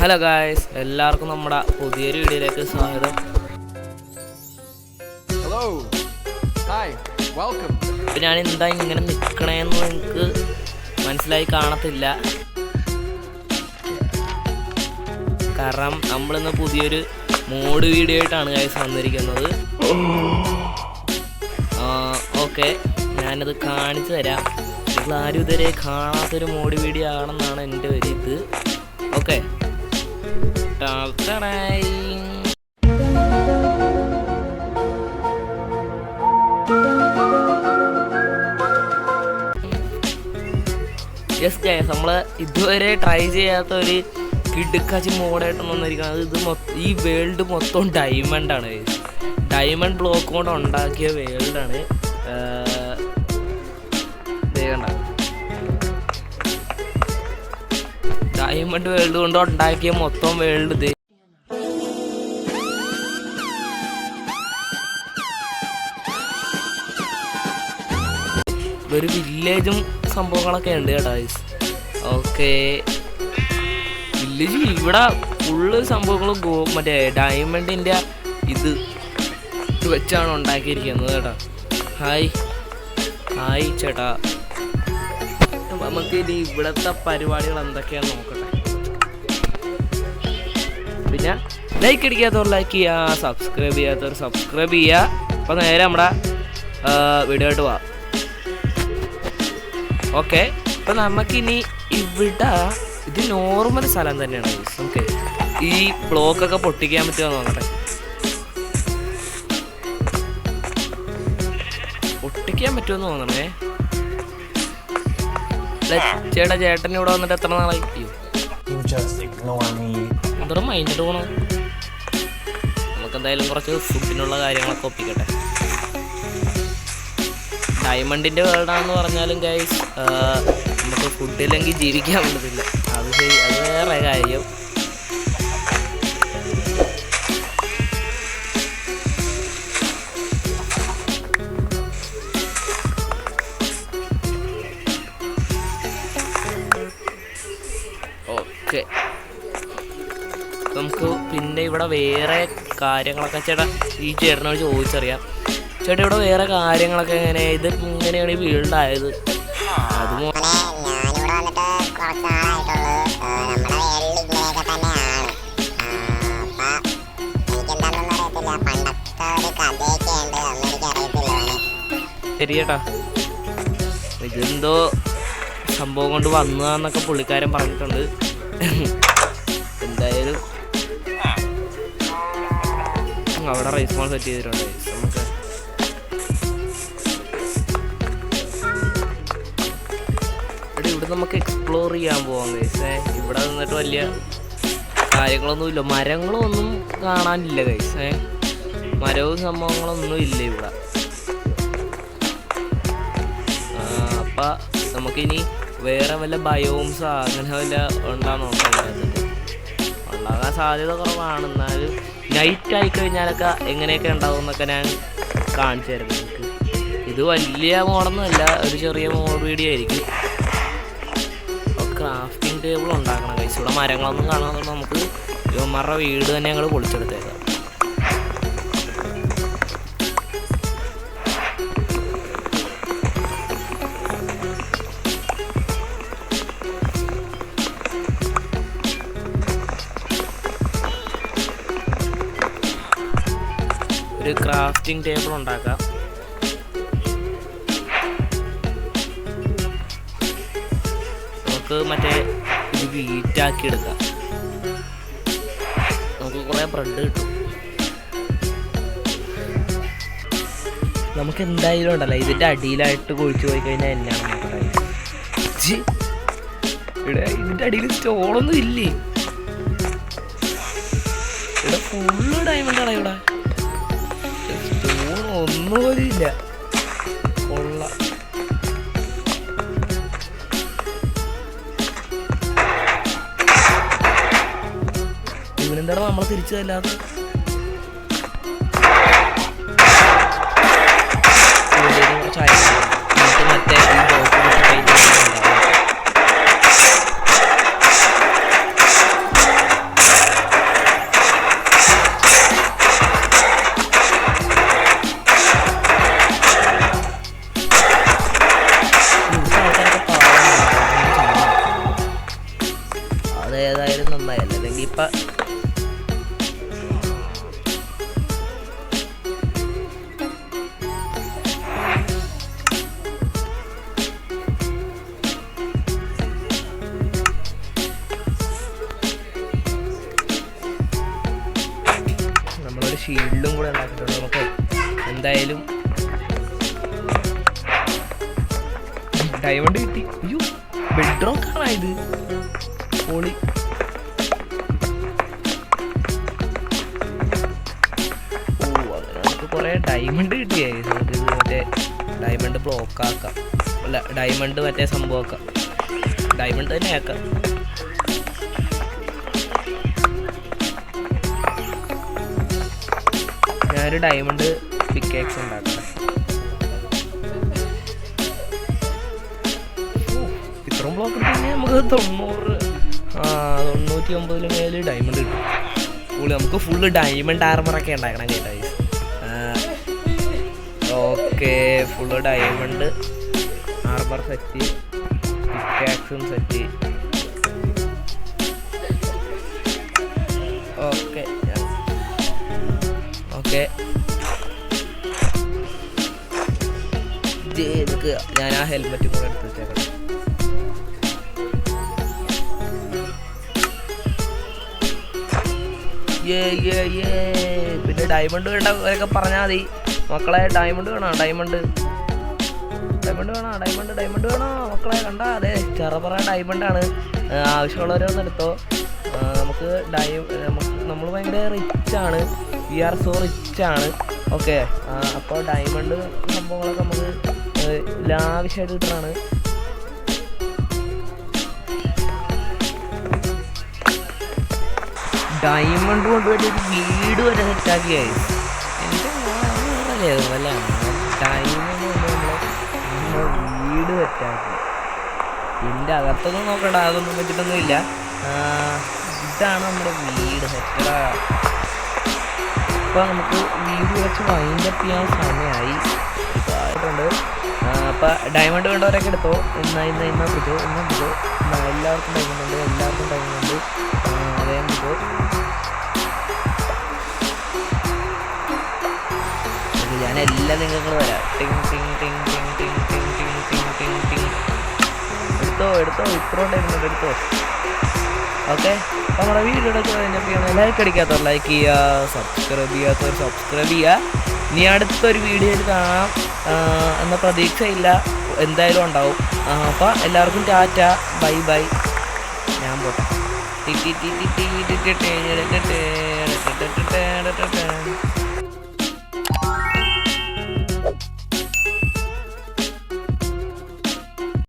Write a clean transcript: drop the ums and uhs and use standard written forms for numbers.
Hello guys, എല്ലാവർക്കും നമ്മുടെ പുതിയൊരു വീഡിയോയിലേക്ക് സ്വാഗതം. ഞാൻ എന്താ ഇങ്ങനെ നിൽക്കണേന്ന് നിങ്ങൾക്ക് മനസ്സിലായി കാണത്തില്ല. കാരണം നമ്മളിന്ന് പുതിയൊരു മോഡ് വീഡിയോ ആയിട്ടാണ് ഗായ്സ് വന്നിരിക്കുന്നത്. ഓക്കെ, ഞാനത് കാണിച്ചു തരാം. നിങ്ങളാരും ഇതുവരെ കാണാത്തൊരു മോഡ് വീഡിയോ ആണെന്നാണ് എൻ്റെ ഒരു ഇത്. ഓക്കെ, യെസ് ഗൈസ്, നമ്മൾ ഇതുവരെ ട്രൈ ചെയ്യാത്ത ഒരു കിടുക്കാച്ചി മോഡായിട്ട് വന്നിരിക്കുന്നത്. ഈ വേൾഡ് മൊത്തം ഡയമണ്ടാണ്. ഡയമണ്ട് ബ്ലോക്ക് കൊണ്ട് ഉണ്ടാക്കിയ വേൾഡാണ്. ഡയമണ്ട് വേൾഡ് കൊണ്ട് ഉണ്ടാക്കിയ മൊത്തം വേൾഡ് ഇത്. ഒരു വില്ലേജും സംഭവങ്ങളൊക്കെ ഉണ്ട് കേട്ടോ. ഓക്കെ, വില്ലേജ് ഇവിടെ ഫുള്ള് സംഭവങ്ങളും മറ്റേ ഡയമണ്ടിൻ്റെ ഇത് വെച്ചാണ് ഉണ്ടാക്കിയിരിക്കുന്നത് കേട്ടോ. ഹായ് ചേട്ടാ, നമുക്ക് ഇനി ഇവിടുത്തെ പരിപാടികൾ എന്തൊക്കെയാണെന്ന് നോക്കട്ടെ. പിന്നെ ലൈക്ക് അടിക്കാത്തവർ ലൈക്ക് ചെയ്യുക, സബ്സ്ക്രൈബ് ചെയ്യാത്തവർ സബ്സ്ക്രൈബ് ചെയ്യുക. അപ്പോൾ നേരെ നമ്മുടെ വീഡിയോ ആയിട്ട് പോവാം. ഓക്കെ, അപ്പം നമുക്കിനി ഇവിടെ ഇത് നോർമൽ സ്ഥലം തന്നെയാണ്. നമുക്ക് ഈ ബ്ലോക്കൊക്കെ പൊട്ടിക്കാൻ പറ്റുമോ നോക്കട്ടെ. പൊട്ടിക്കാൻ പറ്റുമെന്ന് തോന്നണേ. ചേട്ടൻ ഇവിടെ വന്നിട്ട് എത്ര നാളായി? എന്തോ മൈൻഡിട്ട് പോണോ? നമുക്ക് എന്തായാലും കുറച്ച് ഫുഡിനുള്ള കാര്യങ്ങളൊക്കെ ഒപ്പിക്കട്ടെ. ഡയമണ്ടിൻ്റെ വേൾഡാണെന്ന് പറഞ്ഞാലും ഗൈസ്, നമുക്ക് ഫുഡില്ലെങ്കിൽ ജീവിക്കാൻ പറ്റത്തില്ല. അത് വേറെ കാര്യം. ഓക്കെ, നമുക്ക് പിന്നെ ഇവിടെ വേറെ കാര്യങ്ങളൊക്കെ ഈ ചേട്ടനോട് ചോദിച്ചറിയാം. ചേട്ടാ, ഇവിടെ വേറെ കാര്യങ്ങളൊക്കെ എങ്ങനെ ഇത് ഇങ്ങനെയാണ് ഈ വീൾഡായത്? അത് ശരി ചേട്ടാ, ഇതെന്തോ സംഭവം കൊണ്ട് വന്നതാന്നൊക്കെ പുള്ളിക്കാരൻ പറഞ്ഞിട്ടുണ്ട്. എന്തായാലും അവിടെ റെസ്പോൺ സെറ്റ് ചെയ്തിട്ടുണ്ട്. നമുക്ക് ഇവിടെ നമുക്ക് എക്സ്പ്ലോർ ചെയ്യാൻ പോവാം ഗൈസ്. ഇവിടെ നിന്നിട്ട് വലിയ കാര്യങ്ങളൊന്നുമില്ല, മരങ്ങളൊന്നും കാണാനില്ല ഗൈസ്. മരവും സംഭവങ്ങളൊന്നും ഇല്ല ഇവിടെ. അപ്പം നമുക്കിനി വേറെ വല്ല ബയോംസോ അങ്ങനെ വല്ല ഉണ്ടാകാൻ നോക്കാം. ഉണ്ടാകാൻ സാധ്യത കുറവാണ്. എന്നാലും നൈറ്റ് ആയിക്കഴിഞ്ഞാലൊക്കെ എങ്ങനെയൊക്കെ ഉണ്ടാവും എന്നൊക്കെ ഞാൻ കാണിച്ചു തരാം നിങ്ങൾക്ക്. ഇത് വലിയ മോഡൊന്നുമല്ല, ഒരു ചെറിയ മോഡ് വീഡിയോ ആയിരിക്കും. ക്രാഫ്റ്റിംഗ് ടേബിൾ ഉണ്ടാക്കണം ഗൈസ്. ഇവിടെ മരങ്ങളൊന്നും കാണാതെ നമുക്ക് ഇവന്മാരുടെ വീട് തന്നെ ഞങ്ങൾ പൊളിച്ചെടുത്തേക്കാം. ഒരു ക്രാഫ്റ്റിംഗ് ടേബിൾ ഉണ്ടാക്കാം. നമുക്ക് മറ്റേ ഇത് വീറ്റാക്കി എടുക്കാം. നമുക്ക് കുറേ ബ്രെഡ് കിട്ടും. നമുക്ക് എന്തായാലും ഉണ്ടല്ലോ ഇതിൻ്റെ അടിയിലായിട്ട് കുഴിച്ചു പോയി കഴിഞ്ഞാൽ എന്നാണ് നോക്കുന്നത്. ഇവിടെ ഇതിൻ്റെ അടിയിൽ സ്റ്റോളൊന്നും ഇല്ലേ? ഇവിടെ ഫുള്ള് ഡയമണ്ടാണ്. ഇവിടെ സ്റ്റോൺ ഒന്നുപോലും ഇല്ല. കൊള്ളാം. ഇവനെന്താണ് നമ്മളെ തിരിച്ചതല്ലാതെ? മറ്റേ എന്തായാലും നന്നായല്ല, അല്ലെങ്കിൽ ഇപ്പം നമ്മളൊരു ഷീൽഡും കൂടെ ഉണ്ടാക്കിയിട്ടുണ്ട്. നമുക്ക് എന്തായാലും ഡയമണ്ട് കിട്ടി. അയ്യോ, ബെഡ് റോക്കാണ് ഇത്, പൊളി. ഓ, അങ്ങനെ നമുക്ക് കുറേ ഡയമണ്ട് കിട്ടിയായി. നമുക്ക് ഇത് മറ്റേ ഡയമണ്ട് ബ്ലോക്ക് ആക്കാം, അല്ല ഡയമണ്ട് മറ്റേ സംഭവമാക്കാം, ഡയമണ്ട് തന്നെ ആക്കാം. ഞാനൊരു ഡയമണ്ട് പിക്കേക്സ് ഉണ്ടാക്കാം. ഇത്രയും ബ്ലോക്ക് എടുത്തുകഴിഞ്ഞാൽ നമുക്ക് 99 മേല് ഡയമണ്ട് കിട്ടും. നമുക്ക് ഫുള്ള് ഡയമണ്ട് ആർമറൊക്കെ ഉണ്ടാക്കണം കേട്ടോ. Okay, full diamond armour set, പിക്കാക്സും സെറ്റ്. ഓക്കെ ഓക്കെ, ഞാൻ ആ ഹെൽമെറ്റും കൂടെ എടുത്ത് വെച്ചേക്കാം. പിന്നെ ഡയമണ്ട് വേണ്ട അവരൊക്കെ പറഞ്ഞാൽ മതി മക്കളെ. ഡയമണ്ട് വേണോ? ഡയമണ്ട് വേണോ മക്കളെ? കണ്ടാ അതെ, ചെറുപറ ഡയമണ്ടാണ്. ആവശ്യമുള്ളവരൊന്നും എടുത്തോ. നമുക്ക് നമ്മൾ ഭയങ്കര റിച്ചാണ്, വി ആർ സോ റിച്ചാണ്. ഓക്കെ, അപ്പോൾ ഡയമണ്ട് സംഭവങ്ങളൊക്കെ നമുക്ക് ലാവിഷായിട്ട് കിട്ടുന്നതാണ്. ഡയമണ്ട് കൊണ്ടുപോയിട്ട് ഒരു വീട് വരെ സെറ്റാക്കിയായി. എൻ്റെ അല്ല, ഡയമണ്ട് കൊണ്ട് നമ്മൾ വീട് സെറ്റാക്കി. ഇതിൻ്റെ അകത്തൊന്നും നോക്കണ്ട, അതൊന്നും വെച്ചിട്ടൊന്നും ഇല്ല. ഇതാണ് നമ്മുടെ വീട് സെറ്റടാ. അപ്പോൾ നമുക്ക് വീട് വെച്ച് വൈൻഡപ്പ് ചെയ്യാൻ സമയമായി ഇതായിട്ടുണ്ട്. അപ്പോൾ ഡയമണ്ട് വേണ്ടവരൊക്കെ എടുത്തോ. ഇന്ന് പിടിച്ചോ. എല്ലാവർക്കും ഡയമണ്ട് ഉണ്ട്. അതേം പിടിച്ചോ. ഞാനെല്ലാം നിങ്ങൾക്ക് വരാം. ടിങ് ടിങ് ടിങ് ടിങ് ടിങ് ടിങ് ടിങ് ടിങ് ടിങ് ടിങ്. എടുത്തോ ഇത്രയും ഡയമണ്ട് എടുത്തോ. ഓക്കെ, നമ്മുടെ വീഡിയോടൊക്കെ കഴിഞ്ഞപ്പോൾ ലൈക്ക് അടിക്കാത്തവർ ലൈക്ക് ചെയ്യുക, സബ്സ്ക്രൈബ് ചെയ്യുക. ഇനി അടുത്തൊരു വീഡിയോയിൽ കാണാം എന്ന പ്രതീക്ഷയില്ല, എന്തായാലും ഉണ്ടാവും. അപ്പോൾ എല്ലാവർക്കും ടാറ്റ, ബൈ. ഞാൻ പോട്ടെ.